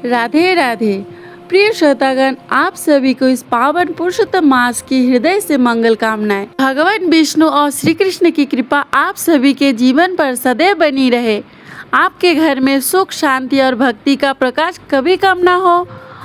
राधे राधे। प्रिय श्रोतागण, आप सभी को इस पावन पुरुषोत्तम मास की हृदय से मंगल कामनाएं। भगवान विष्णु और श्री कृष्ण की कृपा आप सभी के जीवन पर सदैव बनी रहे। आपके घर में सुख, शांति और भक्ति का प्रकाश कभी कम ना हो।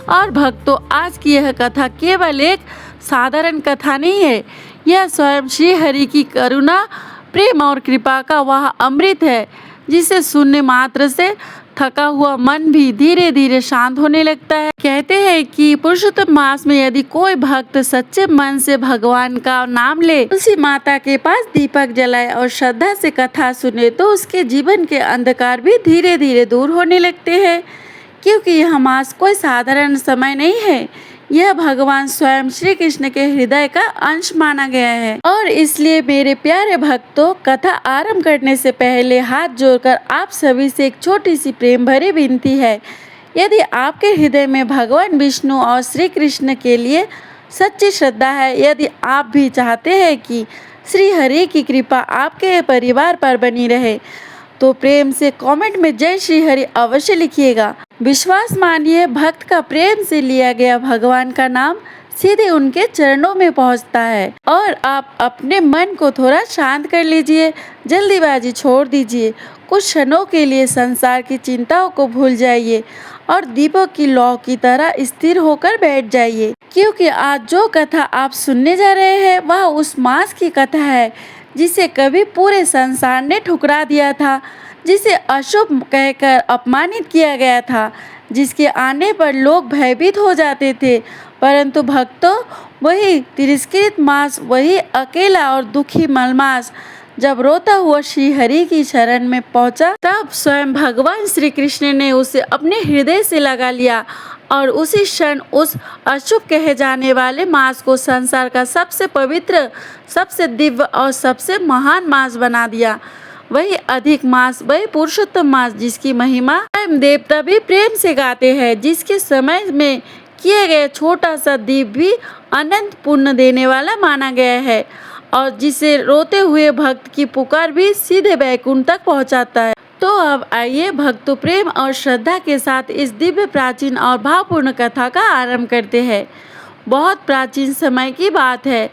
और भक्तों, आज की यह कथा केवल एक साधारण कथा नहीं है, यह स्वयं श्री हरि की करुणा, प्रेम और कृपा का वह अमृत है जिसे सुनने मात्र से थका हुआ मन भी धीरे धीरे शांत होने लगता है। कहते हैं कि पुरुषोत्तम मास में यदि कोई भक्त सच्चे मन से भगवान का नाम ले, तुलसी माता के पास दीपक जलाए और श्रद्धा से कथा सुने तो उसके जीवन के अंधकार भी धीरे धीरे दूर होने लगते हैं। क्योंकि यह मास कोई साधारण समय नहीं है, यह भगवान स्वयं श्री कृष्ण के हृदय का अंश माना गया है। और इसलिए मेरे प्यारे भक्तों, कथा आरंभ करने से पहले हाथ जोड़कर आप सभी से एक छोटी सी प्रेम भरी विनती है। यदि आपके हृदय में भगवान विष्णु और श्री कृष्ण के लिए सच्ची श्रद्धा है, यदि आप भी चाहते हैं कि श्री हरि की कृपा आपके परिवार पर बनी रहे, तो प्रेम से कमेंट में जय श्री हरि अवश्य लिखिएगा। विश्वास मानिए, भक्त का प्रेम से लिया गया भगवान का नाम सीधे उनके चरणों में पहुंचता है। और आप अपने मन को थोड़ा शांत कर लीजिए, जल्दीबाजी छोड़ दीजिए, कुछ क्षणों के लिए संसार की चिंताओं को भूल जाइए और दीपों की लौ की तरह स्थिर होकर बैठ जाइए। क्योंकि आज जो कथा आप सुनने जा रहे हैं वह उस मास की कथा है जिसे कभी पूरे संसार ने ठुकरा दिया था, जिसे अशुभ कहकर अपमानित किया गया था, जिसके आने पर लोग भयभीत हो जाते थे। परंतु भक्तों, वही तिरस्कृत मास, वही अकेला और दुखी मलमास जब रोता हुआ श्री हरि की शरण में पहुंचा, तब स्वयं भगवान श्री कृष्ण ने उसे अपने हृदय से लगा लिया और उसी क्षण उस अशुभ कहे जाने वाले मास को संसार का सबसे पवित्र, सबसे दिव्य और सबसे महान मास बना दिया। वही अधिक मास, वही पुरुषोत्तम मास जिसकी महिमा स्वयं देवता भी प्रेम से गाते हैं, जिसके समय में किए गए छोटा सा दीप भी अनंत पुण्य देने वाला माना गया है और जिसे रोते हुए भक्त की पुकार भी सीधे वैकुंठ तक पहुंचाता है। तो अब आइए भक्तों, प्रेम और श्रद्धा के साथ इस दिव्य, प्राचीन और भावपूर्ण कथा का आरंभ करते हैं। बहुत प्राचीन समय की बात है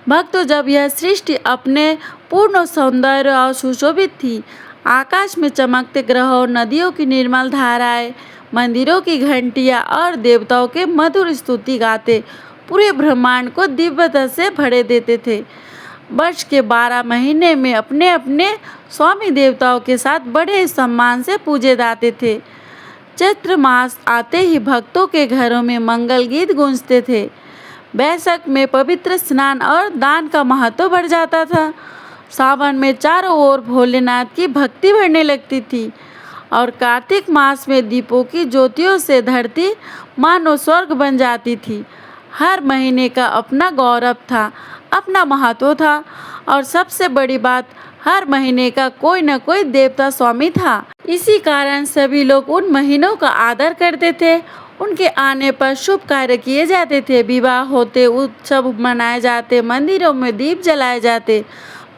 भक्तों, जब यह सृष्टि अपने पूर्ण सौंदर्य और सुशोभित थी। आकाश में चमकते ग्रहों, नदियों की निर्मल धाराएं, मंदिरों की घंटियां और देवताओं के मधुर स्तुति गाते पूरे ब्रह्मांड को दिव्यता से भरे देते थे। वर्ष के 12 महीने में अपने अपने स्वामी देवताओं के साथ बड़े सम्मान से पूजे जाते थे। चैत्र मास आते ही भक्तों के घरों में मंगल गीत गूंजते थे। बैसाख में पवित्र स्नान और दान का महत्व बढ़ जाता था। सावन में चारों ओर भोलेनाथ की भक्ति बढ़ने लगती थी और कार्तिक मास में दीपों की ज्योतियों से धरती मानो स्वर्ग बन जाती थी। हर महीने का अपना गौरव था, अपना महत्व था और सबसे बड़ी बात, हर महीने का कोई न कोई देवता स्वामी था। इसी कारण सभी लोग उन महीनों का आदर करते थे। उनके आने पर शुभ कार्य किए जाते थे, विवाह होते, उत्सव मनाए जाते, मंदिरों में दीप जलाए जाते।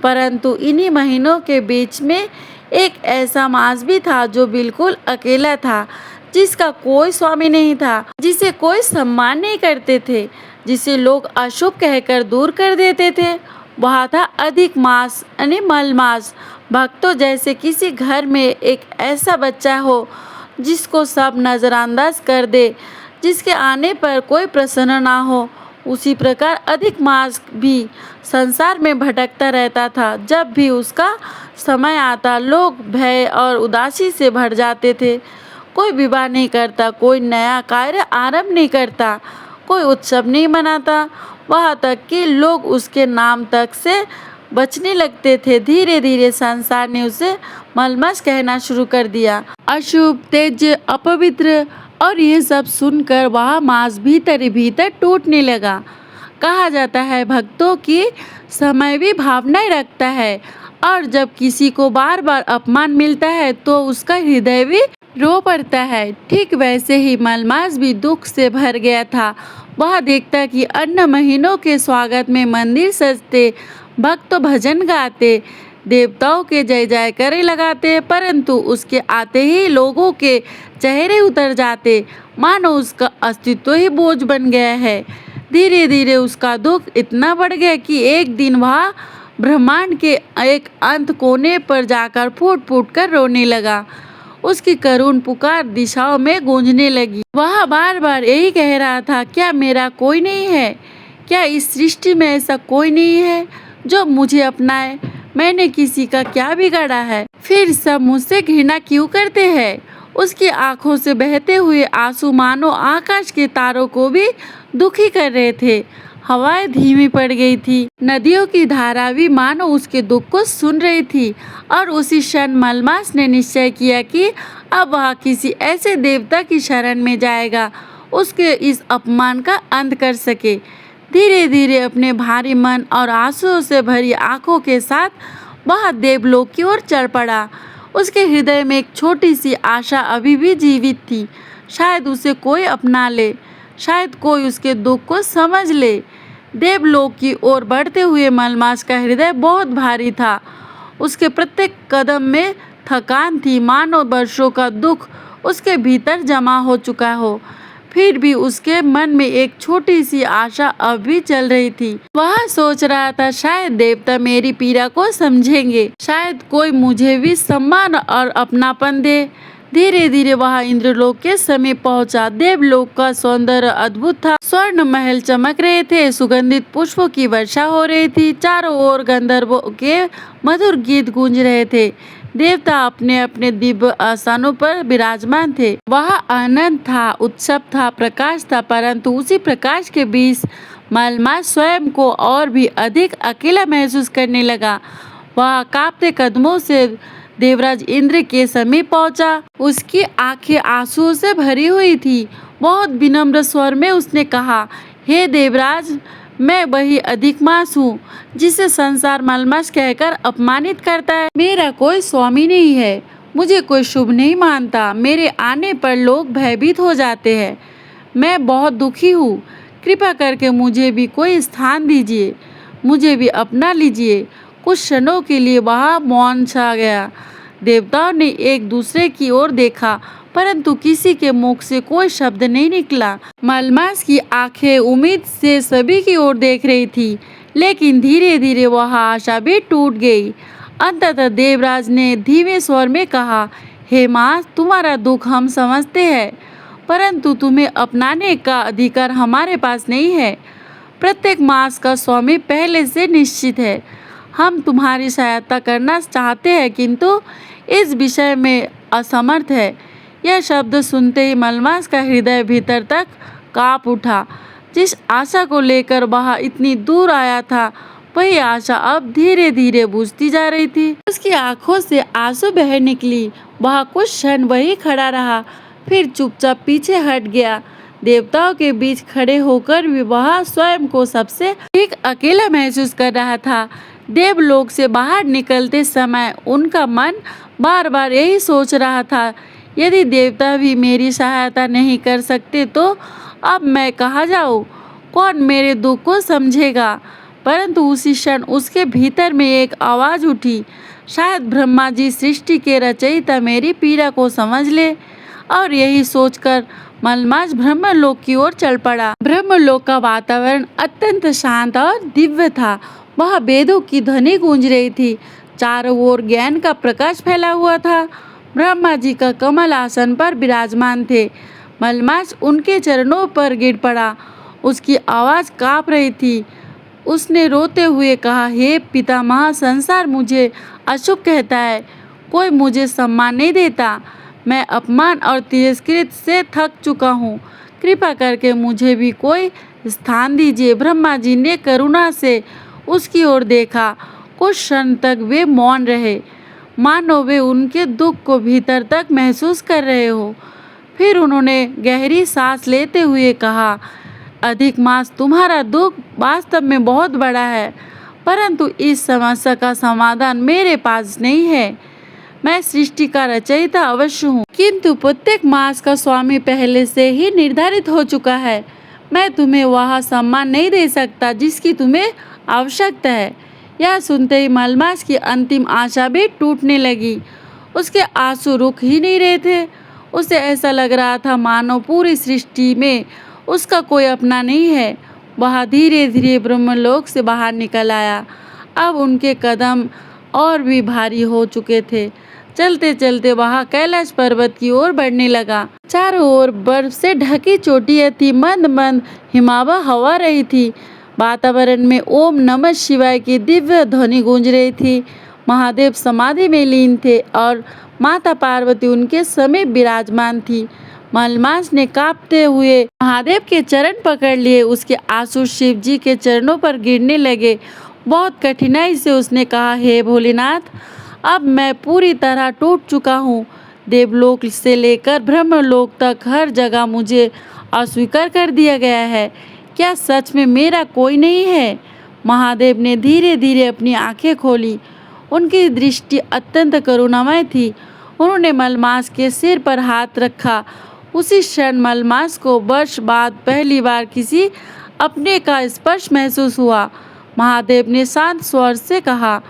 परंतु इन्हीं महीनों के बीच में एक ऐसा मास भी था जो बिल्कुल अकेला था, जिसका कोई स्वामी नहीं था, जिसे कोई सम्मान नहीं करते थे, जिसे लोग अशुभ कहकर दूर कर देते थे। वह था अधिक मास यानी मल मास। भक्तों, जैसे किसी घर में एक ऐसा बच्चा हो जिसको सब नज़रअंदाज कर दे, जिसके आने पर कोई प्रसन्न ना हो, उसी प्रकार अधिक मास भी संसार में भटकता रहता था। जब भी उसका समय आता, लोग भय और उदासी से भर जाते थे। कोई विवाह नहीं करता, कोई नया कार्य आरंभ नहीं करता, कोई उत्सव नहीं मनाता, वहाँ तक कि लोग उसके नाम तक से बचने लगते थे। धीरे धीरे संसार ने उसे मलमस कहना शुरू कर दिया, अशुभ, तेज, अपवित्र। और ये सब सुनकर वह मास भीतर ही भीतर टूटने लगा। कहा जाता है भक्तों कि समय भी भावनाएं रखता है और जब किसी को बार बार अपमान मिलता है तो उसका हृदय भी रो पड़ता है। ठीक वैसे ही मलमास भी दुख से भर गया था। वह देखता कि अन्य महीनों के स्वागत में मंदिर सजते, भक्त भजन गाते, देवताओं के जय जयकारे लगाते, परंतु उसके आते ही लोगों के चेहरे उतर जाते, मानो उसका अस्तित्व ही बोझ बन गया है। धीरे धीरे उसका दुख इतना बढ़ गया कि एक दिन वह ब्रह्मांड के एक अंत कोने पर जाकर फूट फूट कर रोने लगा। उसकी करुण पुकार दिशाओं में गूंजने लगी। वह बार बार यही कह रहा था, क्या मेरा कोई नहीं है? क्या इस सृष्टि में ऐसा कोई नहीं है जो मुझे अपनाए? मैंने किसी का क्या बिगाड़ा है? फिर सब मुझसे घृणा क्यों करते हैं? उसकी आंखों से बहते हुए आंसू मानो आकाश के तारों को भी दुखी कर रहे थे। हवाएं धीमी पड़ गई थी, नदियों की धारा भी मानो उसके दुख को सुन रही थी। और उसी क्षण मलमास ने निश्चय किया कि अब वह किसी ऐसे देवता की शरण में जाएगा उसके इस अपमान का अंत कर सके। धीरे धीरे अपने भारी मन और आंसुओं से भरी आंखों के साथ वह देवलोक की ओर चल पड़ा। उसके हृदय में एक छोटी सी आशा अभी भी जीवित थी। शायद उसे कोई अपना ले, शायद कोई उसके दुख को समझ ले। देवलोक की ओर बढ़ते हुए मलमास का हृदय बहुत भारी था। उसके प्रत्येक कदम में थकान थी, मानो वर्षों का दुख उसके भीतर जमा हो चुका हो। फिर भी उसके मन में एक छोटी सी आशा अब भी चल रही थी। वह सोच रहा था, शायद देवता मेरी पीड़ा को समझेंगे, शायद कोई मुझे भी सम्मान और अपनापन दे। धीरे धीरे वह इंद्रलोक के समीप पहुंचा। देवलोक का सौंदर्य अद्भुत था। स्वर्ण महल चमक रहे थे, सुगंधित पुष्पों की वर्षा हो रही थी, चारों ओर गंधर्वों के मधुर गीत गूंज रहे थे। देवता अपने अपने दिव्य आसनों पर विराजमान थे। वह आनंद था, उत्सव था, प्रकाश था, परंतु उसी प्रकाश के बीच मलमास स्वयं को और भी अधिक अकेला महसूस करने लगा। वह कांपते कदमों से देवराज इंद्र के समीप पहुंचा। उसकी आंखें आंसुओं से भरी हुई थी। बहुत विनम्र स्वर में उसने कहा, हे देवराज, मैं वही अधिकमास हूँ जिसे संसार मलमास कहकर अपमानित करता है। मेरा कोई स्वामी नहीं है, मुझे कोई शुभ नहीं मानता। मेरे आने पर लोग भयभीत हो जाते हैं। मैं बहुत दुखी हूँ। कृपा करके मुझे भी कोई स्थान दीजिए, मुझे भी अपना लीजिए। कुछ क्षणों के लिए वहाँ मौन छा गया। देवताओं ने एक दूसरे की ओर देखा, परंतु किसी के मुख से कोई शब्द नहीं निकला। मलमास की आंखें उम्मीद से सभी की ओर देख रही थी, लेकिन धीरे धीरे वह आशा भी टूट गई। अंततः देवराज ने धीमे स्वर में कहा, हे माँ, तुम्हारा दुख हम समझते हैं, परंतु तुम्हें अपनाने का अधिकार हमारे पास नहीं है। प्रत्येक मास का स्वामी पहले से निश्चित है। हम तुम्हारी सहायता करना चाहते हैं, किंतु इस विषय में असमर्थ है। यह शब्द सुनते ही मलमास का हृदय भीतर तक कांप उठा। जिस आशा को लेकर वह इतनी दूर आया था, वही आशा अब धीरे धीरे बुझती जा रही थी। उसकी आंखों से आंसू बह निकली। वह कुछ क्षण वही खड़ा रहा, फिर चुपचाप पीछे हट गया। देवताओं के बीच खड़े होकर भी वह स्वयं को सबसे ठीक अकेला महसूस कर रहा था। देवलोक से बाहर निकलते समय उनका मन बार बार यही सोच रहा था, यदि देवता भी मेरी सहायता नहीं कर सकते तो अब मैं कहाँ जाऊँ? कौन मेरे दुख को समझेगा? परंतु उसी क्षण उसके भीतर में एक आवाज़ उठी, शायद ब्रह्मा जी सृष्टि के रचयिता मेरी पीड़ा को समझ ले। और यही सोचकर मलमास ब्रह्मलोक की ओर चल पड़ा। ब्रह्मलोक का वातावरण अत्यंत शांत और दिव्य था। वह वेदों की ध्वनि गूंज रही थी, चारों ओर ज्ञान का प्रकाश फैला हुआ था। ब्रह्मा जी का कमल आसन पर विराजमान थे। मलमास उनके चरणों पर गिर पड़ा। उसकी आवाज़ कांप रही थी। उसने रोते हुए कहा, हे पितामह, संसार मुझे अशुभ कहता है, कोई मुझे सम्मान नहीं देता। मैं अपमान और तिरस्कृत से थक चुका हूँ। कृपा करके मुझे भी कोई स्थान दीजिए। ब्रह्मा जी ने करुणा से उसकी ओर देखा। कुछ क्षण तक वे मौन रहे, मानो वे उनके दुख को भीतर तक महसूस कर रहे हो। फिर उन्होंने गहरी सांस लेते हुए कहा, अधिकमास, तुम्हारा दुख वास्तव में बहुत बड़ा है, परंतु इस समस्या का समाधान मेरे पास नहीं है। मैं सृष्टि का रचयिता अवश्य हूँ, किंतु प्रत्येक मास का स्वामी पहले से ही निर्धारित हो चुका है। मैं तुम्हें वह सम्मान नहीं दे सकता जिसकी तुम्हें आवश्यकता है। यह सुनते ही मलमास की अंतिम आशा भी टूटने लगी। उसके आंसू रुक ही नहीं रहे थे। उसे ऐसा लग रहा था मानो पूरी सृष्टि में उसका कोई अपना नहीं है। वह धीरे धीरे ब्रह्मलोक से बाहर निकल आया। अब उनके कदम और भी भारी हो चुके थे। चलते चलते वह कैलाश पर्वत की ओर बढ़ने लगा। चारों ओर बर्फ से ढकी चोटियां थी, मंद मंद हिमावा हवा रही थी। वातावरण में ओम नमः शिवाय की दिव्य ध्वनि गूंज रही थी। महादेव समाधि में लीन थे और माता पार्वती उनके समीप विराजमान थी। मलमास ने कांपते हुए महादेव के चरण पकड़ लिए। उसके आंसू शिव जी के चरणों पर गिरने लगे। बहुत कठिनाई से उसने कहा, हे भोलेनाथ, अब मैं पूरी तरह टूट चुका हूँ। देवलोक से लेकर ब्रह्मलोक तक हर जगह मुझे अस्वीकार कर दिया गया है। क्या सच में मेरा कोई नहीं है? महादेव ने धीरे धीरे अपनी आंखें खोली। उनकी दृष्टि अत्यंत करुणामय थी। उन्होंने मलमास के सिर पर हाथ रखा। उसी क्षण मलमास को वर्ष बाद पहली बार किसी अपने का स्पर्श महसूस हुआ। महादेव ने शांत स्वर से कहा,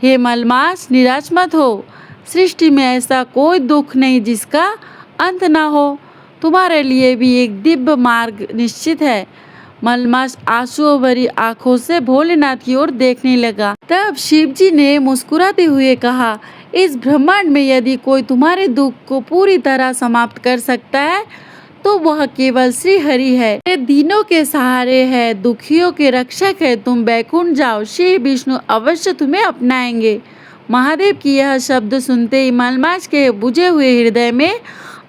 हे मलमास, निराश मत हो। सृष्टि में ऐसा कोई दुख नहीं जिसका अंत ना हो। तुम्हारे लिए भी एक दिव्य मार्ग निश्चित है। मलमास आंसुओं भरी आंखों से भोलेनाथ की ओर देखने लगा। तब शिव जी ने मुस्कुराते हुए कहा, इस ब्रह्मांड में यदि कोई तुम्हारे दुख को पूरी तरह समाप्त कर सकता है तो वह केवल श्री हरि है। ये दीनों के सहारे है, दुखियों के रक्षक है। तुम बैकुंठ जाओ, श्री विष्णु अवश्य तुम्हें अपनाएंगे। महादेव की यह शब्द सुनते ही मलमास के बुझे हुए हृदय में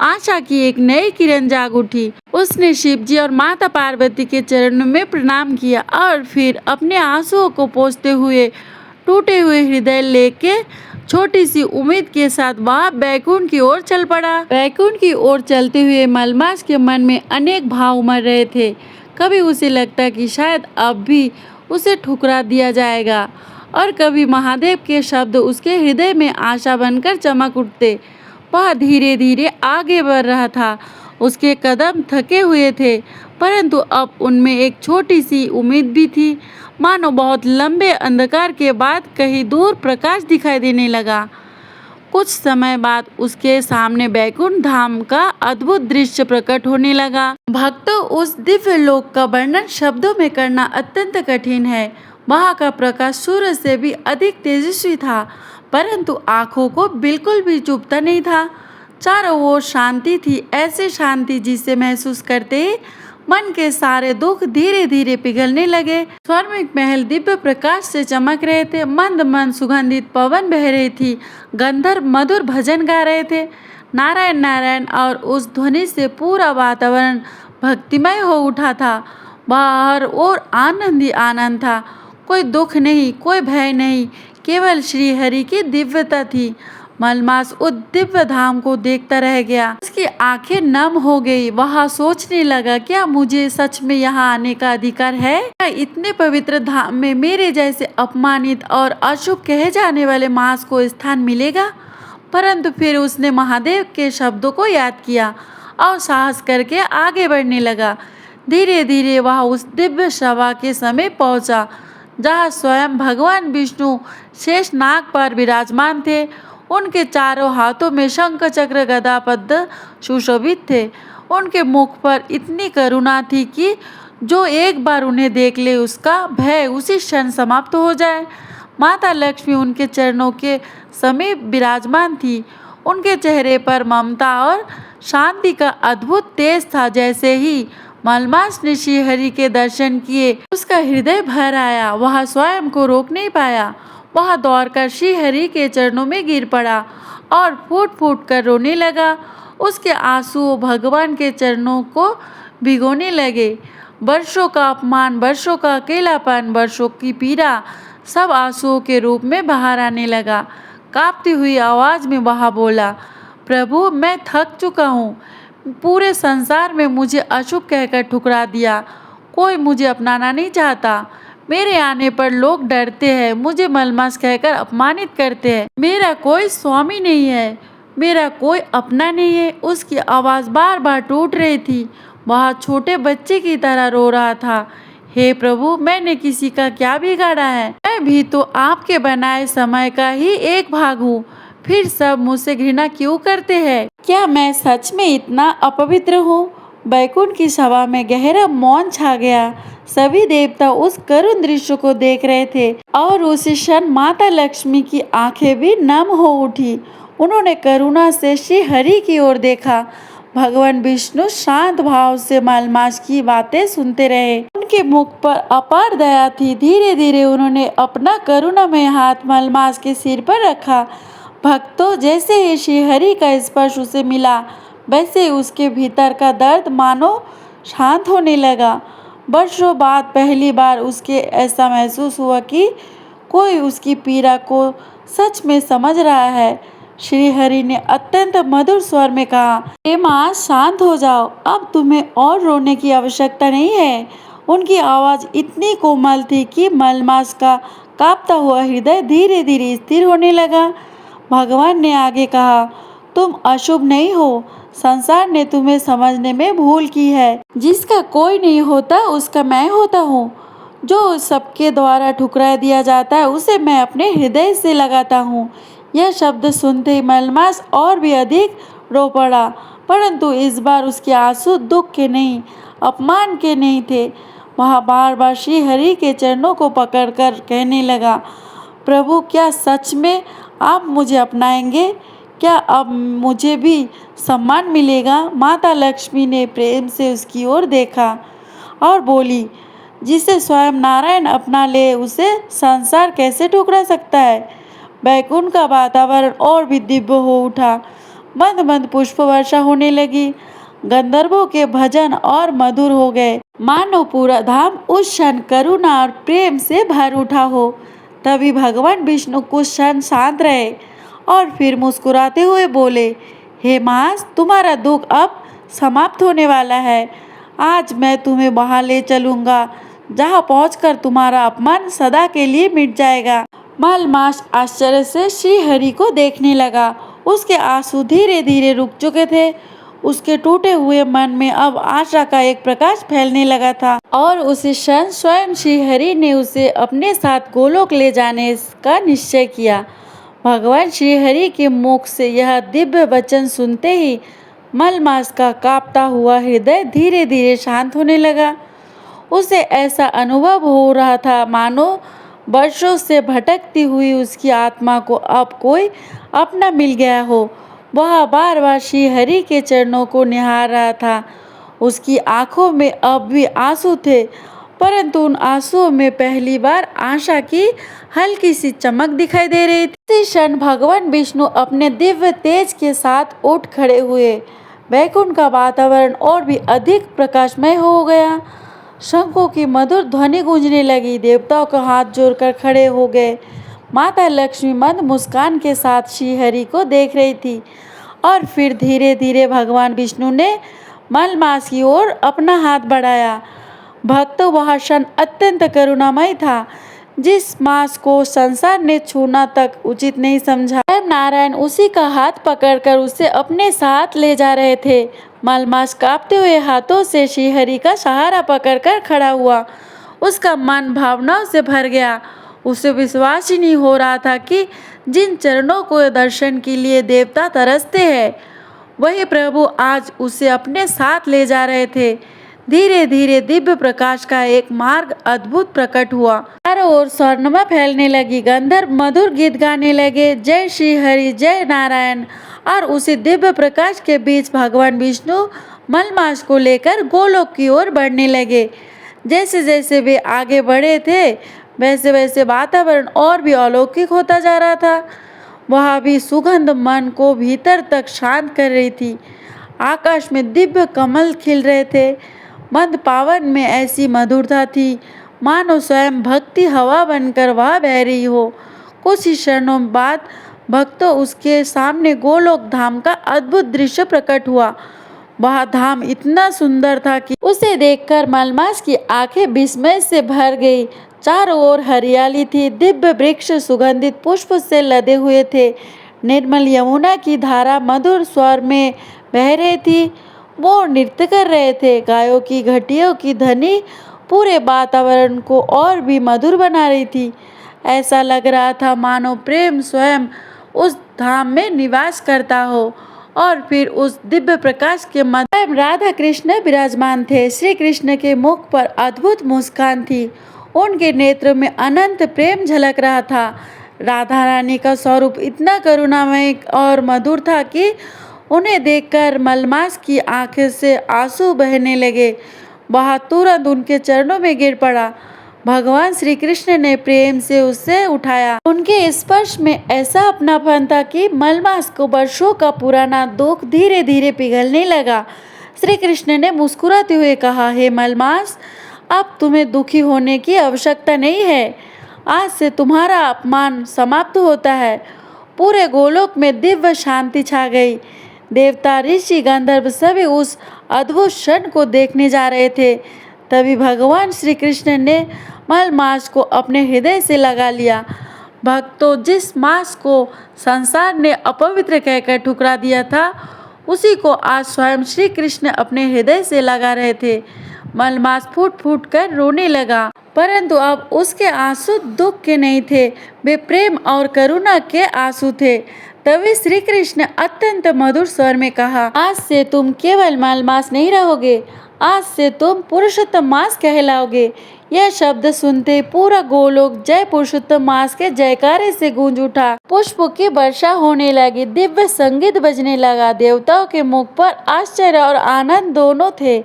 आशा की एक नई किरण जाग उठी। उसने शिव जी और माता पार्वती के चरणों में प्रणाम किया और फिर अपने आंसुओं को पोंछते हुए टूटे हुए हृदय लेके छोटी सी उम्मीद के साथ वह बैकुंठ की ओर चल पड़ा। बैकुंठ की ओर चलते हुए मलमास के मन में अनेक भाव उमड़ रहे थे। कभी उसे लगता कि शायद अब भी उसे ठुकरा दिया जाएगा और कभी महादेव के शब्द उसके हृदय में आशा बनकर चमक उठते। वह धीरे धीरे आगे बढ़ रहा था। उसके कदम थके हुए थे, परंतु अब उनमें एक छोटी सी उम्मीद भी थी। मानो बहुत लंबे अंधकार के बाद कहीं दूर प्रकाश दिखाई देने लगा। कुछ समय बाद उसके सामने बैकुंठ धाम का अद्भुत दृश्य प्रकट होने लगा। भक्तों, उस दिव्य लोक का वर्णन शब्दों में करना अत्यंत कठिन है। वहाँ का प्रकाश सूर्य से भी अधिक तेजस्वी था, परंतु आँखों को बिल्कुल भी चुभता नहीं था। चारों ओर शांति थी, ऐसी शांति जिसे महसूस करते ही मन के सारे दुख धीरे धीरे पिघलने लगे। स्वर्णिक महल दिव्य प्रकाश से चमक रहे थे। मंद मंद सुगंधित पवन बह रही थी। गंधर्व मधुर भजन गा रहे थे, नारायण नारायण, और उस ध्वनि से पूरा वातावरण भक्तिमय हो उठा था। बाहर और आनंद ही आनंद था। कोई दुख नहीं, कोई भय नहीं, केवल श्री हरि की दिव्यता थी। मलमास उस दिव्य धाम को देखता रह गया। उसकी आंखें नम हो गई। वह सोचने लगा, क्या मुझे सच में यहाँ आने का अधिकार है? क्या इतने पवित्र धाम में मेरे जैसे अपमानित और अशुभ कहे जाने वाले मांस को स्थान मिलेगा? परंतु फिर उसने महादेव के शब्दों को याद किया और साहस करके आगे बढ़ने लगा। धीरे धीरे वह उस दिव्य सभा के समीप पहुंचा जहाँ स्वयं भगवान विष्णु शेष नाग पर विराजमान थे। उनके चारों हाथों में शंख चक्र गदा पद्म सुशोभित थे। उनके मुख पर इतनी करुणा थी कि जो एक बार उन्हें देख ले उसका भय उसी क्षण समाप्त हो जाए। माता लक्ष्मी उनके चरणों के समीप विराजमान थी। उनके चेहरे पर ममता और शांति का अद्भुत तेज था। जैसे ही मलमास ने श्री हरि के दर्शन किए, उसका हृदय भर आया। वह स्वयं को रोक नहीं पाया। वह दौड़कर श्री हरि के चरणों में गिर पड़ा और फूट फूट कर रोने लगा। उसके आंसू भगवान के चरणों को भिगोने लगे। वर्षों का अपमान, वर्षों का अकेलापन, वर्षों की पीड़ा सब आंसुओं के रूप में बाहर आने लगा। कांपती हुई आवाज में वह बोला, प्रभु, मैं थक चुका हूँ। पूरे संसार में मुझे अशुभ कहकर ठुकरा दिया। कोई मुझे अपनाना नहीं चाहता। मेरे आने पर लोग डरते हैं, मुझे मलमास कहकर अपमानित करते हैं। मेरा कोई स्वामी नहीं है, मेरा कोई अपना नहीं है। उसकी आवाज़ बार बार टूट रही थी। वह छोटे बच्चे की तरह रो रहा था। हे प्रभु, मैंने किसी का क्या बिगाड़ा है? मैं मैं भी तो आपके बनाए समय का ही एक भाग हूँ, फिर सब मुझसे घृणा क्यों करते हैं? क्या मैं सच में इतना अपवित्र हूँ? बैकुंठ की सभा में गहरा मौन छा गया। सभी देवता उस करुण दृश्य को देख रहे थे और उसी क्षण माता लक्ष्मी की आंखें भी नम हो उठी। उन्होंने करुणा से श्री हरि की ओर देखा। भगवान विष्णु शांत भाव से मलमास की बातें सुनते रहे। उनके मुख पर अपार दया थी। धीरे धीरे उन्होंने अपना करुणामय हाथ मलमास के सिर पर रखा। भक्तों, जैसे ही श्री हरि का स्पर्श उसे मिला, वैसे ही उसके भीतर का दर्द मानो शांत होने लगा। वर्षों बाद पहली बार उसके ऐसा महसूस हुआ कि कोई उसकी पीड़ा को सच में समझ रहा है। श्री हरि ने अत्यंत मधुर स्वर में कहा, हे माँ, शांत हो जाओ, अब तुम्हें और रोने की आवश्यकता नहीं है। उनकी आवाज़ इतनी कोमल थी कि मलमास का कांपता हुआ हृदय धीरे धीरे स्थिर होने लगा। भगवान ने आगे कहा, तुम अशुभ नहीं हो। संसार ने तुम्हें समझने में भूल की है। जिसका कोई नहीं होता उसका मैं होता हूँ। जो सबके द्वारा ठुकरा दिया जाता है उसे मैं अपने हृदय से लगाता हूँ। यह शब्द सुनते ही मलमास और भी अधिक रो पड़ा, परंतु इस बार उसके आंसू दुख के नहीं, अपमान के नहीं थे। वह बार बार श्री हरि के चरणों को पकड़कर कहने लगा, प्रभु, क्या सच में आप मुझे अपनाएंगे? क्या अब मुझे भी सम्मान मिलेगा? माता लक्ष्मी ने प्रेम से उसकी ओर देखा और बोली, जिसे स्वयं नारायण अपना ले उसे संसार कैसे ठुकरा सकता है? बैकुंठ का वातावरण और भी दिव्य हो उठा। मंद मंद पुष्प वर्षा होने लगी। गंधर्वों के भजन और मधुर हो गए, मानो पूरा धाम उस क्षण करुणा और प्रेम से भर उठा हो। तभी भगवान विष्णु कुछ क्षण शांत रहे और फिर मुस्कुराते हुए बोले, हे मास, तुम्हारा दुख अब समाप्त होने वाला है। आज मैं तुम्हें वहां ले चलूंगा जहां पहुंचकर तुम्हारा अपमान सदा के लिए मिट जाएगा। मलमास आश्चर्य से श्री हरि को देखने लगा। उसके आंसू धीरे धीरे रुक चुके थे। उसके टूटे हुए मन में अब आशा का एक प्रकाश फैलने लगा था और उसी क्षण स्वयं श्री हरि ने उसे अपने साथ गोलोक ले जाने का निश्चय किया। भगवान श्री हरि के मुख से यह दिव्य वचन सुनते ही मलमास का कांपता हुआ हृदय धीरे धीरे शांत होने लगा। उसे ऐसा अनुभव हो रहा था मानो वर्षों से भटकती हुई उसकी आत्मा को अब कोई अपना मिल गया हो। वह बार बार श्री हरि के चरणों को निहार रहा था। उसकी आंखों में अब भी आंसू थे, परंतु उन आंसुओं में पहली बार आशा की हल्की सी चमक दिखाई दे रही थी। इस क्षण भगवान विष्णु अपने दिव्य तेज के साथ उठ खड़े हुए। वैकुंठ का वातावरण और भी अधिक प्रकाशमय हो गया। शंखों की मधुर ध्वनि गूंजने लगी। देवताओं का हाथ जोड़कर खड़े हो गए। माता लक्ष्मी मंद मुस्कान के साथ श्री हरि को देख रही थी और फिर धीरे धीरे भगवान विष्णु ने मलमास की ओर अपना हाथ बढ़ाया। भक्तों, वह क्षण अत्यंत करुणामय था। जिस मास को संसार ने छूना तक उचित नहीं समझा, स्वयं नारायण उसी का हाथ पकड़कर उसे अपने साथ ले जा रहे थे। मलमास कांपते हुए हाथों से श्री हरि का सहारा पकड़कर खड़ा हुआ। उसका मन भावनाओं से भर गया। उसे विश्वास ही नहीं हो रहा था कि जिन चरणों को दर्शन के लिए देवता तरसते हैं, वही प्रभु आज उसे अपने साथ ले जा रहे थे। धीरे धीरे दिव्य प्रकाश का एक मार्ग अद्भुत प्रकट हुआ। चारों ओर स्वर्णिमा फैलने लगी। गंधर्व मधुर गीत गाने लगे, जय श्री हरि, जय नारायण। और उसी दिव्य प्रकाश के बीच भगवान विष्णु मलमास को लेकर गोलोक की ओर बढ़ने लगे। जैसे जैसे वे आगे बढ़े थे, वैसे वैसे वातावरण और भी अलौकिक होता जा रहा था। वहाँ भी सुगंध मन को भीतर तक शांत कर रही थी। आकाश में दिव्य कमल खिल रहे थे। मंद पावन में ऐसी मधुरता थी मानो स्वयं भक्ति हवा बनकर वह बह रही हो। कुछ ही क्षणों बाद भक्तों उसके सामने गोलोक धाम का अद्भुत दृश्य प्रकट हुआ। वह धाम इतना सुंदर था कि उसे देखकर मलमास की आंखें विस्मय से भर गई। चारों ओर हरियाली थी। दिव्य वृक्ष सुगंधित पुष्प से लदे हुए थे। निर्मल यमुना की धारा मधुर स्वर में बह रही थी। वो नृत्य कर रहे थे। गायों की घंटियों की ध्वनि पूरे वातावरण को और भी मधुर बना रही थी। ऐसा लग रहा था मानो प्रेम स्वयं उस धाम में निवास करता हो और फिर उस दिव्य प्रकाश के मध्य राधा कृष्ण विराजमान थे। श्री कृष्ण के मुख पर अद्भुत मुस्कान थी, उनके नेत्र में अनंत प्रेम झलक रहा था। राधा रानी का स्वरूप इतना करुणामय और मधुर था कि उन्हें देखकर मलमास की आंखें से आंसू बहने लगे। वह तुरंत उनके चरणों में गिर पड़ा। भगवान श्री कृष्ण ने प्रेम से उसे उठाया। उनके स्पर्श में ऐसा अपनापन था कि मलमास को वर्षों का पुराना दुख धीरे धीरे पिघलने लगा। श्री कृष्ण ने मुस्कुराते हुए कहा, हे मलमास, अब तुम्हें दुखी होने की आवश्यकता नहीं है। आज से तुम्हारा अपमान समाप्त होता है। पूरे गोलोक में दिव्य शांति छा गई। देवता, ऋषि, गंधर्व सभी उस अद्भुत क्षण को देखने जा रहे थे। तभी भगवान श्री कृष्ण ने मलमास को अपने हृदय से लगा लिया। भक्तों, जिस मांस को संसार ने अपवित्र कहकर ठुकरा दिया था, उसी को आज स्वयं श्री कृष्ण अपने हृदय से लगा रहे थे। मलमास फूट फूट कर रोने लगा, परंतु अब उसके आंसू दुख के नहीं थे, वे प्रेम और करुणा के आंसू थे। तभी श्री कृष्ण अत्यंत मधुर स्वर में कहा, आज से तुम केवल मलमास नहीं रहोगे, आज से तुम पुरुषोत्तम मास कहलाओगे। यह शब्द सुनते पूरा गोलोक जय पुरुषोत्तम मास के जयकारे से गूंज उठा। पुष्पों की वर्षा होने लगी, दिव्य संगीत बजने लगा। देवताओं के मुख पर आश्चर्य और आनंद दोनों थे।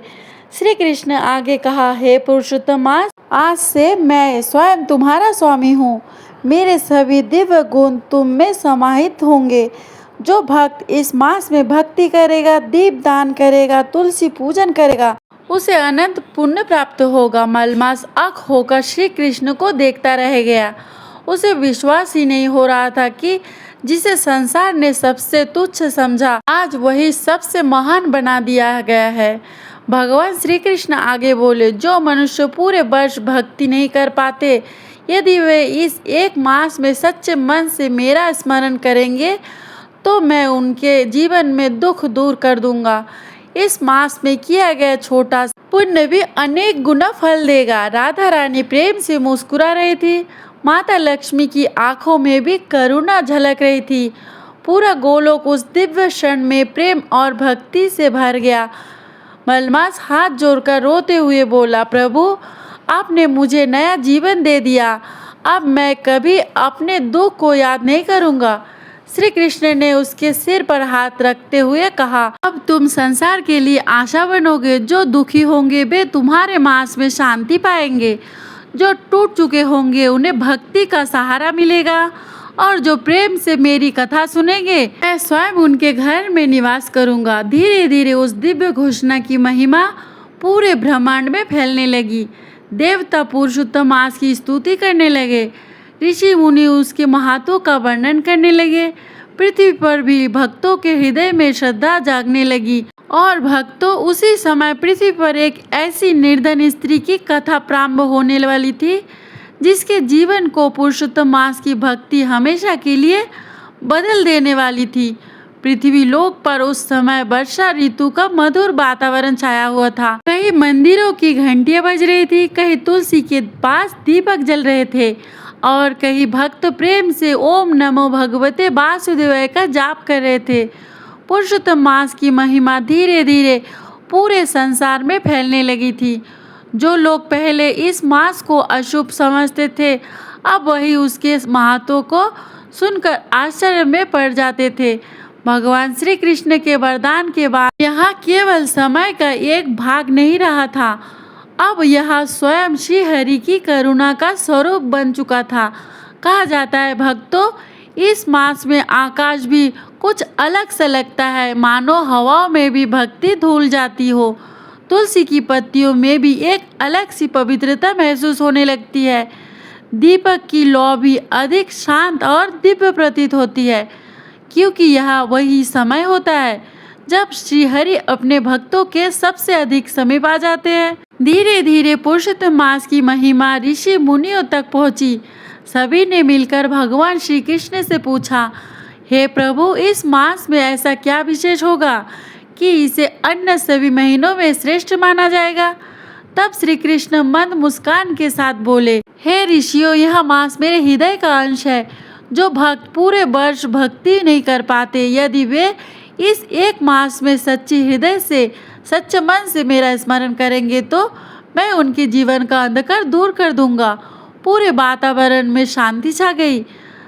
श्री कृष्ण आगे कहा, हे पुरुषोत्तम मास, आज से मैं स्वयं तुम्हारा स्वामी हूँ। मेरे सभी दिव्य गुण तुम में समाहित होंगे। जो भक्त इस मास में भक्ति करेगा, दीप दान करेगा, तुलसी पूजन करेगा, उसे अनंत पुण्य प्राप्त होगा। मलमास अख होकर श्री कृष्ण को देखता रह गया। उसे विश्वास ही नहीं हो रहा था कि जिसे संसार ने सबसे तुच्छ समझा, आज वही सबसे महान बना दिया गया है। भगवान श्री कृष्ण आगे बोले, जो मनुष्य पूरे वर्ष भक्ति नहीं कर पाते, यदि वे इस एक मास में सच्चे मन से मेरा स्मरण करेंगे तो मैं उनके जीवन में दुख दूर कर दूंगा। इस मास में किया गया छोटा पुण्य भी अनेक गुना फल देगा। राधा रानी प्रेम से मुस्कुरा रही थी। माता लक्ष्मी की आंखों में भी करुणा झलक रही थी। पूरा गोलोक उस दिव्य क्षण में प्रेम और भक्ति से भर गया। मलमास हाथ जोड़कर रोते हुए बोला, प्रभु, आपने मुझे नया जीवन दे दिया। अब मैं कभी अपने दुख को याद नहीं करूँगा। श्री कृष्ण ने उसके सिर पर हाथ रखते हुए कहा, अब तुम संसार के लिए आशा बनोगे। जो दुखी होंगे वे तुम्हारे मास में शांति पाएंगे। जो टूट चुके होंगे उन्हें भक्ति का सहारा मिलेगा, और जो प्रेम से मेरी कथा सुनेंगे, मैं स्वयं उनके घर में निवास करूंगा। धीरे धीरे उस दिव्य घोषणा की महिमा पूरे ब्रह्मांड में फैलने लगी। देवता पुरुषोत्तम मास की स्तुति करने लगे। ऋषि मुनि उसके महात्म्य का वर्णन करने लगे। पृथ्वी पर भी भक्तों के हृदय में श्रद्धा जागने लगी। और भक्तों, उसी समय पृथ्वी पर एक ऐसी निर्धन स्त्री की कथा प्रारंभ होने वाली थी, जिसके जीवन को पुरुषोत्तम मास की भक्ति हमेशा के लिए बदल देने वाली थी। पृथ्वी लोक पर उस समय वर्षा ऋतु का मधुर वातावरण छाया हुआ था। कहीं मंदिरों की घंटियां बज रही थी, कहीं तुलसी के पास दीपक जल रहे थे, और कहीं भक्त प्रेम से ओम नमो भगवते वासुदेवाय का जाप कर रहे थे। पुरुषोत्तम मास की महिमा धीरे धीरे पूरे संसार में फैलने लगी थी। जो लोग पहले इस मास को अशुभ समझते थे, अब वही उसके महत्व को सुनकर आश्चर्य में पड़ जाते थे। भगवान श्री कृष्ण के वरदान के बाद यहाँ केवल समय का एक भाग नहीं रहा था, अब यह स्वयं श्री हरि की करुणा का स्वरूप बन चुका था। कहा जाता है, भक्तों, इस मास में आकाश भी कुछ अलग सा लगता है, मानो हवाओं में भी भक्ति धुल जाती हो। तुलसी की पत्तियों में भी एक अलग सी पवित्रता महसूस होने लगती है। दीपक की लौ भी अधिक शांत और दिव्य प्रतीत होती है, क्योंकि यह वही समय होता है जब श्रीहरि अपने भक्तों के सबसे अधिक समीप आ जाते हैं। धीरे धीरे पुरुषोत्तम मास की महिमा ऋषि मुनियों तक पहुंची। सभी ने मिलकर भगवान श्री कृष्ण से पूछा, हे प्रभु, इस मास में ऐसा क्या विशेष होगा कि इसे अन्य सभी महीनों में श्रेष्ठ माना जाएगा? तब श्री कृष्ण मंद मुस्कान के साथ बोले, हे ऋषियों, यह मांस मेरे हृदय का अंश है। जो भक्त पूरे वर्ष भक्ति नहीं कर पाते, यदि वे इस एक मास में सच्ची हृदय से, सच्चे मन से मेरा स्मरण करेंगे तो मैं उनके जीवन का अंधकार दूर कर दूंगा। पूरे वातावरण में शांति छा गई।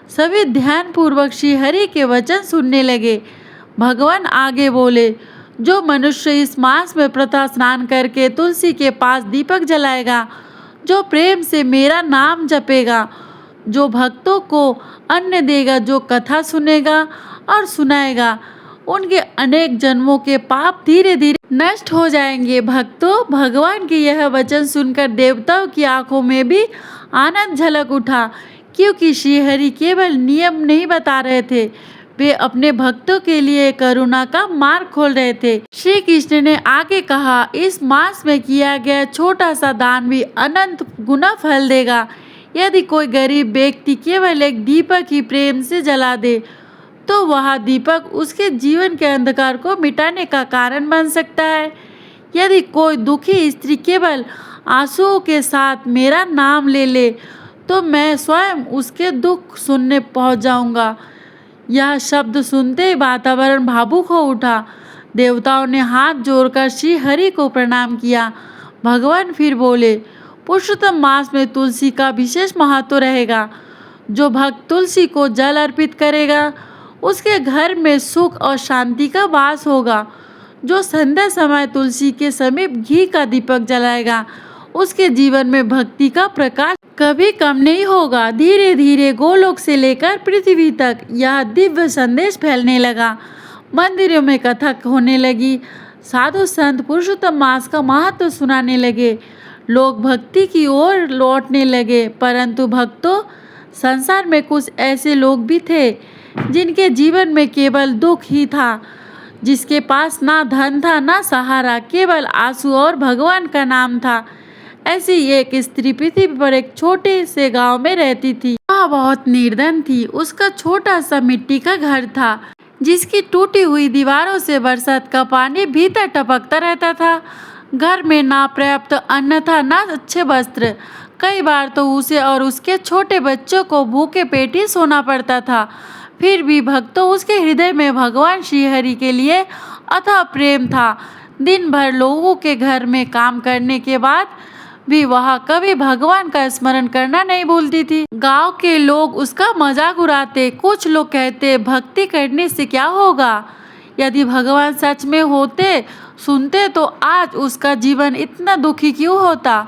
सभी ध्यान पूर्वक श्री हरि के वचन सुनने लगे। भगवान आगे बोले, जो मनुष्य इस मास में प्रथा स्नान करके तुलसी के पास दीपक जलाएगा, जो प्रेम से मेरा नाम जपेगा, जो भक्तों को अन्न देगा, जो कथा सुनेगा और सुनाएगा, उनके अनेक जन्मों के पाप धीरे धीरे नष्ट हो जाएंगे। भक्तों, भगवान के यह वचन सुनकर देवताओं की आंखों में भी आनंद झलक उठा, क्योंकि श्री हरि केवल नियम नहीं बता रहे थे, वे अपने भक्तों के लिए करुणा का मार्ग खोल रहे थे। श्री कृष्ण ने आगे कहा, इस मास में किया गया छोटा सा दान भी अनंत गुना फल देगा। यदि कोई गरीब व्यक्ति केवल एक दीपक ही प्रेम से जला दे, तो वह दीपक उसके जीवन के अंधकार को मिटाने का कारण बन सकता है। यदि कोई दुखी स्त्री केवल आंसुओं के साथ मेरा नाम ले ले, तो मैं स्वयं उसके दुख सुनने पहुंच जाऊंगा। यह शब्द सुनते ही वातावरण भावुक हो उठा। देवताओं ने हाथ जोड़कर श्री हरि को प्रणाम किया। भगवान फिर बोले, पुरुषोत्तम मास में तुलसी का विशेष महत्व रहेगा। जो भक्त तुलसी को जल अर्पित करेगा, उसके घर में सुख और शांति का वास होगा। जो संध्या समय तुलसी के समीप घी का दीपक जलाएगा, उसके जीवन में भक्ति का प्रकाश कभी कम नहीं होगा। धीरे धीरे गोलोक से लेकर पृथ्वी तक यह दिव्य संदेश फैलने लगा। मंदिरों में कथा होने लगी। साधु संत पुरुषोत्तम मास का महत्व सुनाने लगे। लोग भक्ति की ओर लौटने लगे। परंतु भक्तों, संसार में कुछ ऐसे लोग भी थे जिनके जीवन में केवल दुख ही था, जिसके पास ना धन था ना सहारा, केवल आंसू और भगवान का नाम था। ऐसी एक स्त्री पृथ्वी पर एक छोटे से गांव में रहती थी। वह बहुत निर्धन थी। उसका छोटा सा मिट्टी का घर था, जिसकी टूटी हुई दीवारों से बरसात का पानी भीतर टपकता रहता था। घर में ना पर्याप्त अन्न था, ना अच्छे वस्त्र। कई बार तो उसे और उसके छोटे बच्चों को भूखे पेट ही सोना पड़ता था। फिर भी भक्तों, उसके हृदय में भगवान श्री हरि के लिए अथाह प्रेम था। दिन भर लोगों के घर में काम करने के बाद भी वह कभी भगवान का स्मरण करना नहीं भूलती थी। गांव के लोग उसका मजाक उड़ाते। कुछ लोग कहते, भक्ति करने से क्या होगा? यदि भगवान सच में होते सुनते तो आज उसका जीवन इतना दुखी क्यों होता?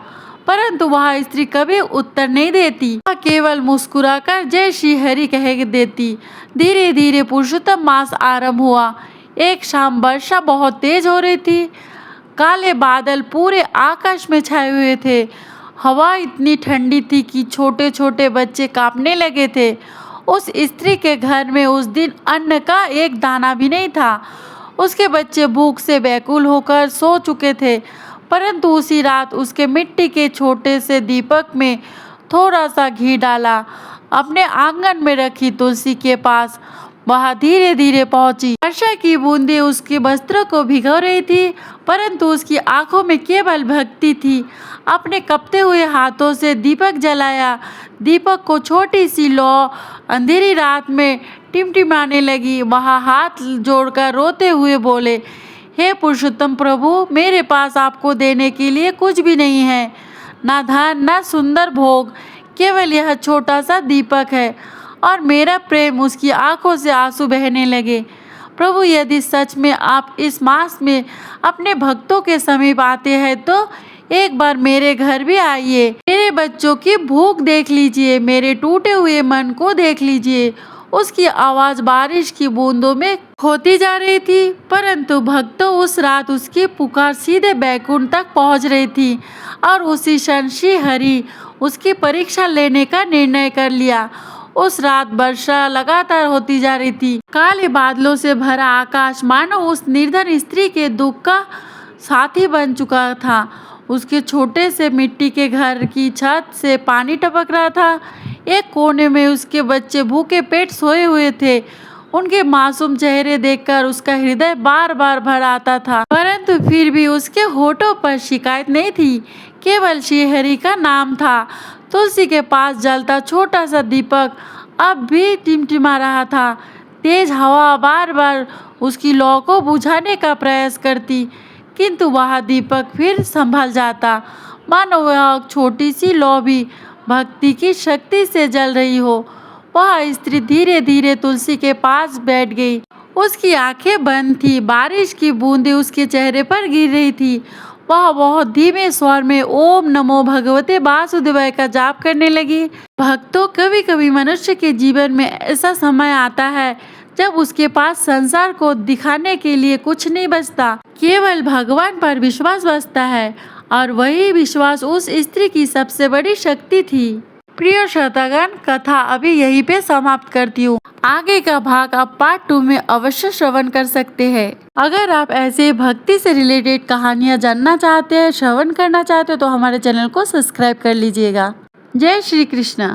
परंतु वह स्त्री कभी उत्तर नहीं देती। वह केवल मुस्कुराकर जय श्री हरि कह देती। धीरे धीरे पुरुषोत्तम मास आरंभ हुआ। एक शाम वर्षा बहुत तेज हो रही थी। काले बादल पूरे आकाश में छाए हुए थे। हवा इतनी ठंडी थी कि छोटे छोटे बच्चे कांपने लगे थे। उस स्त्री के घर में उस दिन अन्न का एक दाना भी नहीं था। उसके बच्चे भूख से व्याकुल होकर सो चुके थे। परंतु उसी रात उसके मिट्टी के छोटे से दीपक में थोड़ा सा घी डाला। अपने आंगन में रखी तुलसी के पास वह धीरे धीरे पहुंची। वर्षा की बूंदें उसके वस्त्रों को भिगो रही थी, परंतु उसकी आंखों में केवल भक्ति थी। अपने कपते हुए हाथों से दीपक जलाया। दीपक को छोटी सी लौ अंधेरी रात में टिमटिमाने लगी। वह हाथ जोड़कर रोते हुए बोले, हे पुरुषोत्तम प्रभु, मेरे पास आपको देने के लिए कुछ भी नहीं है, ना धन ना सुंदर भोग, केवल यह छोटा सा दीपक है। और मेरा प्रेम। उसकी आंखों से आंसू बहने लगे। प्रभु, यदि सच में आप इस मास में अपने भक्तों के समीप आते हैं तो एक बार मेरे घर भी आइए। मेरे बच्चों की भूख देख लीजिए, मेरे टूटे हुए मन को देख लीजिए। उसकी आवाज बारिश की बूंदों में खोती जा रही थी। परंतु भक्तों, उस रात उसकी पुकार सीधे बैकुंठ तक पहुंच रही थी। और उसी क्षण श्री हरि उसकी परीक्षा लेने का निर्णय कर लिया। उस रात वर्षा लगातार होती जा रही थी। काले बादलों से भरा आकाश मानो उस निर्धन स्त्री के दुख का साथी बन चुका था। उसके छोटे से मिट्टी के घर की छत से पानी टपक रहा था। एक कोने में उसके बच्चे भूखे पेट सोए हुए थे। उनके मासूम चेहरे देखकर उसका हृदय बार बार भर आता था, परंतु फिर भी उसके होठों पर शिकायत नहीं थी, केवल श्रीहरि का नाम था। तुलसी के पास जलता छोटा सा दीपक अब भी टिमटिमा रहा था। तेज हवा बार बार उसकी लौ को बुझाने का प्रयास करती, किंतु वह दीपक फिर संभल जाता, मानो वह छोटी सी लौ भी भक्ति की शक्ति से जल रही हो। वह स्त्री धीरे धीरे तुलसी के पास बैठ गई। उसकी आंखें बंद थी, बारिश की बूंदें उसके चेहरे पर गिर रही थी। वह बहुत धीमे स्वर में ओम नमो भगवते वासुदेवाय का जाप करने लगी। भक्तों, कभी कभी मनुष्य के जीवन में ऐसा समय आता है जब उसके पास संसार को दिखाने के लिए कुछ नहीं बचता, केवल भगवान पर विश्वास बचता है, और वही विश्वास उस स्त्री की सबसे बड़ी शक्ति थी। प्रिय श्रोतागण, कथा अभी यहीं पे समाप्त करती हूँ। आगे का भाग आप पार्ट 2 में अवश्य श्रवण कर सकते हैं। अगर आप ऐसे भक्ति से रिलेटेड कहानियाँ जानना चाहते हैं, श्रवण करना चाहते हो, तो हमारे चैनल को सब्सक्राइब कर लीजिएगा। जय श्री कृष्ण।